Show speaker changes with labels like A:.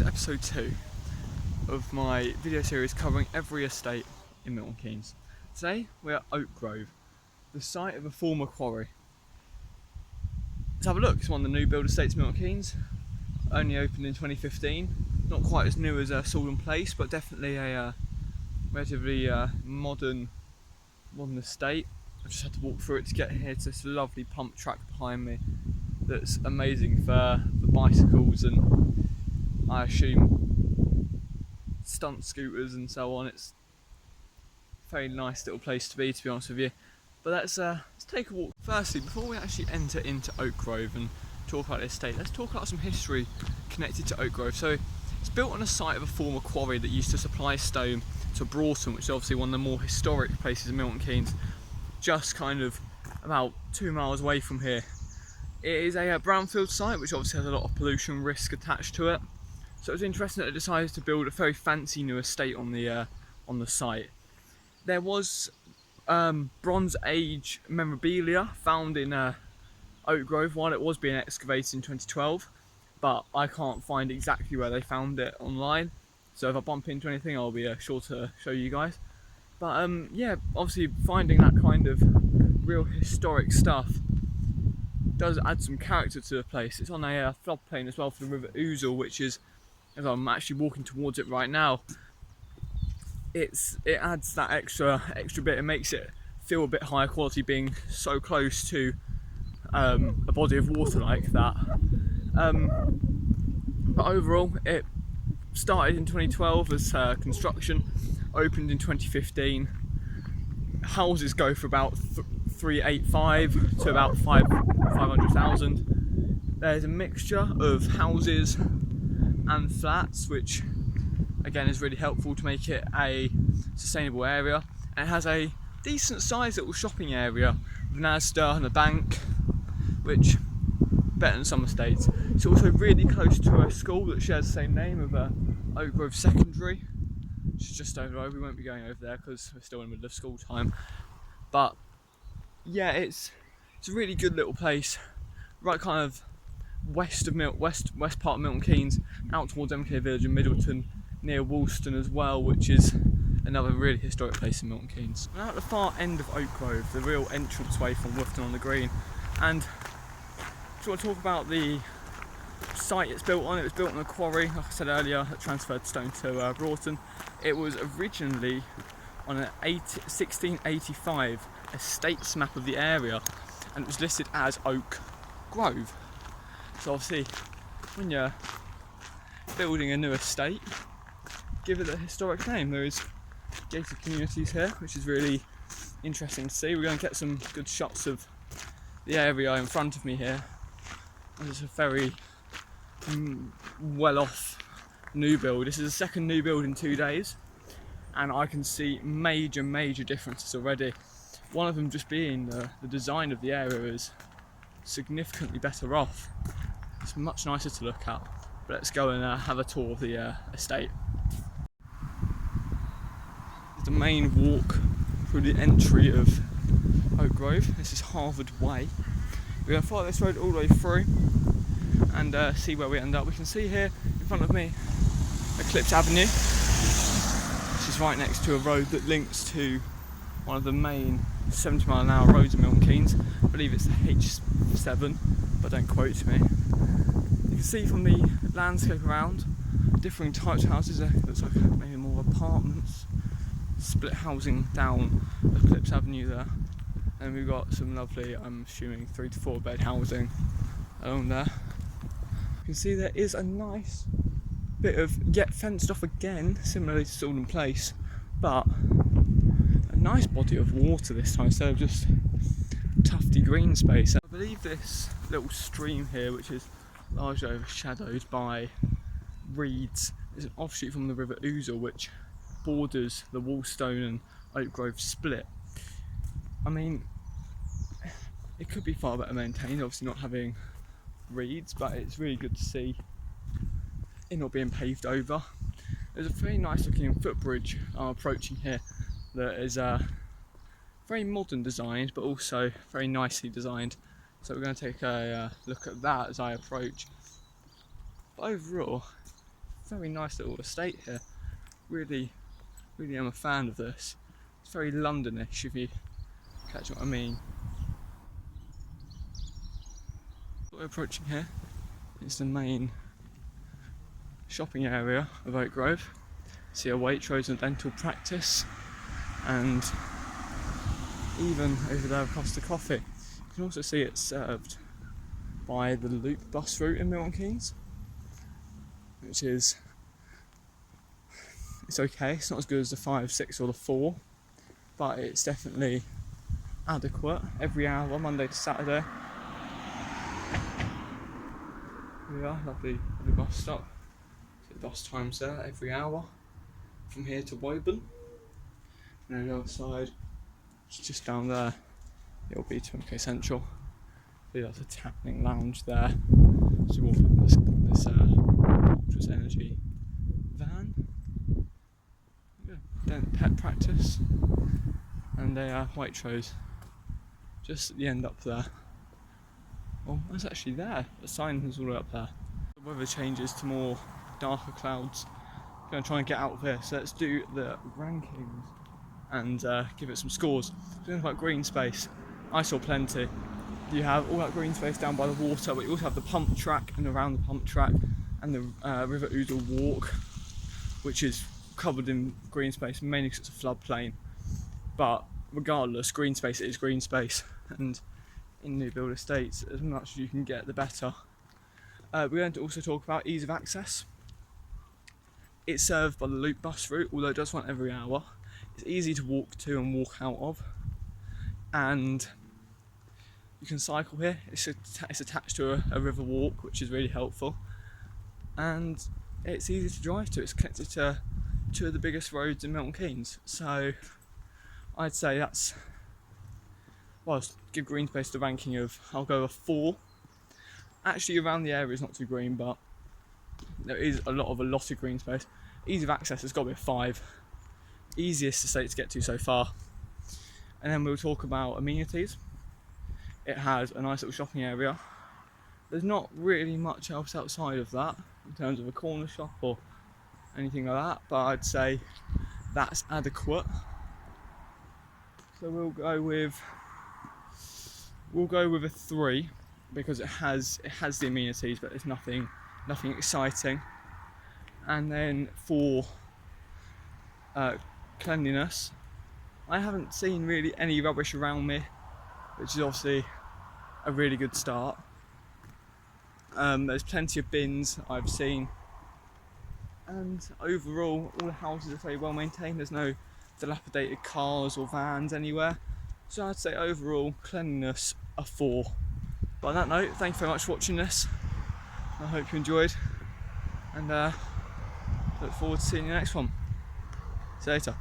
A: to episode 2 of my video series covering every estate in Milton Keynes. Today we're at Oakgrove, the site of a former quarry. Let's have a look. It's one of the new build estates in Milton Keynes, only opened in 2015. Not quite as new as Luton Place, but definitely a relatively modern estate. I've just had to walk through it to get here to this lovely pump track behind me that's amazing for bicycles and I assume stunt scooters and so on. It's a very nice little place to be honest with you. But let's take a walk. Firstly, before we actually enter into Oakgrove and talk about the estate, let's talk about some history connected to Oakgrove. So it's built on a site of a former quarry that used to supply stone to Broughton, which is obviously one of the more historic places in Milton Keynes, just kind of about 2 miles away from here. It is a brownfield site, which obviously has a lot of pollution risk attached to it. So it's interesting that they decided to build a very fancy new estate on the site. There was Bronze Age memorabilia found in Oakgrove while it was being excavated in 2012, but I can't find exactly where they found it online. So if I bump into anything, I'll be sure to show you guys. But yeah, obviously finding that kind of real historic stuff does add some character to the place. It's on a floodplain as well for the River Ousel, which is, as I'm actually walking towards it right now, it adds that extra bit. It makes it feel a bit higher quality being so close to a body of water like that. But overall, it started in 2012 as construction, opened in 2015. Houses go for about 385 to about 500,000. There's a mixture of houses and flats, which again is really helpful to make it a sustainable area. And it has a decent sized little shopping area with an Asda and a bank, which better than some estates. It's also really close to a school that shares the same name of Oakgrove Secondary, which is just over the road. We won't be going over there because we're still in the middle of school time. But yeah, it's a really good little place, right kind of west part of Milton Keynes, out towards MK Village and Middleton, near Woolston as well, which is another really historic place in Milton Keynes. We're at the far end of Oakgrove, the real entranceway from Luton on the Green, and just want to talk about the site it's built on. It was built on a quarry, like I said earlier, that transferred stone to Broughton. It was originally on an 1685 estates map of the area, and it was listed as Oakgrove. So obviously, when you're building a new estate, give it a historic name. There is gated communities here, which is really interesting to see. We're going to get some good shots of the area in front of me here. It's a very well-off new build. This is the second new build in 2 days, and I can see major differences already. One of them just being the design of the area is significantly better off. It's much nicer to look at. But let's go and have a tour of the estate. This is the main walk through the entry of Oakgrove. This is Harvard Way. We're going to follow this road all the way through and see where we end up. We can see here in front of me Eclipse Avenue, which is right next to a road that links to one of the main 70-mile-an-hour roads in Milton Keynes. I believe it's the H7, but don't quote me. You can see from the landscape around differing types of houses. It looks like maybe more apartments, split housing down Eclipse Avenue there. And we've got some lovely, I'm assuming 3 to 4 bed housing along there. You can see there is a nice bit of, yet fenced off again, similarly to Luton Place, but a nice body of water this time instead of just tufty green space. I believe this little stream here, which is largely overshadowed by reeds, is an offshoot from the River Ousel, which borders the Woolstone and Oakgrove split. I mean, it could be far better maintained, obviously not having reeds, but it's really good to see it not being paved over. There's a very nice looking footbridge I'm approaching here that is very modern designed, but also very nicely designed. So we're going to take a look at that as I approach. But overall, very nice little estate here. Really, really am a fan of this. It's very Londonish, if you catch what I mean. What we're approaching here is the main shopping area of Oakgrove. See a Waitrose and dental practice, and even over there across the coffee. You can also see it's served by the Loop bus route in Milton Keynes, which is, it's okay. It's not as good as the 5, 6 or the 4, but it's definitely adequate. Every hour, Monday to Saturday. Here we are, lovely bus stop. So the bus times there every hour from here to Woburn. And then the other side, it's just down there. It'll be to MK Central. There's a tapping lounge there. So you walk up this Ultras Energy van. Yeah, then pet practice. And a Waitrose just at the end up there. Well, that's actually there. The sign is all the way up there. The weather changes to more darker clouds. I'm going to try and get out of here. So let's do the rankings and give it some scores. Something about green space. I saw plenty. You have all that green space down by the water, but you also have the pump track and around the pump track, and the River Ousel walk, which is covered in green space, mainly because it's a floodplain. But regardless, green space is green space, and in new build estates, as much as you can get, the better. We're going to also talk about ease of access. It's served by the Loop bus route, although it does run every hour. It's easy to walk to and walk out of, and you can cycle here. It's attached to a river walk, which is really helpful, and it's easy to drive to. It's connected to two of the biggest roads in Milton Keynes, so I'd say that's, well, I'll give green space the ranking of, I'll go a 4. Actually, around the area is not too green, but there is a lot of green space. Ease of access has got to be a 5. Easiest estate to get to so far. And then we'll talk about amenities. It has a nice little shopping area. There's not really much else outside of that in terms of a corner shop or anything like that, but I'd say that's adequate. So we'll go with a 3 because it has the amenities, but there's nothing exciting. And then for cleanliness, I haven't seen really any rubbish around me, which is obviously a really good start. There's plenty of bins I've seen, and overall all the houses are very well maintained. There's no dilapidated cars or vans anywhere, so I'd say overall cleanliness a 4. But on that note, thank you very much for watching this. I hope you enjoyed, and look forward to seeing you next one. See you later.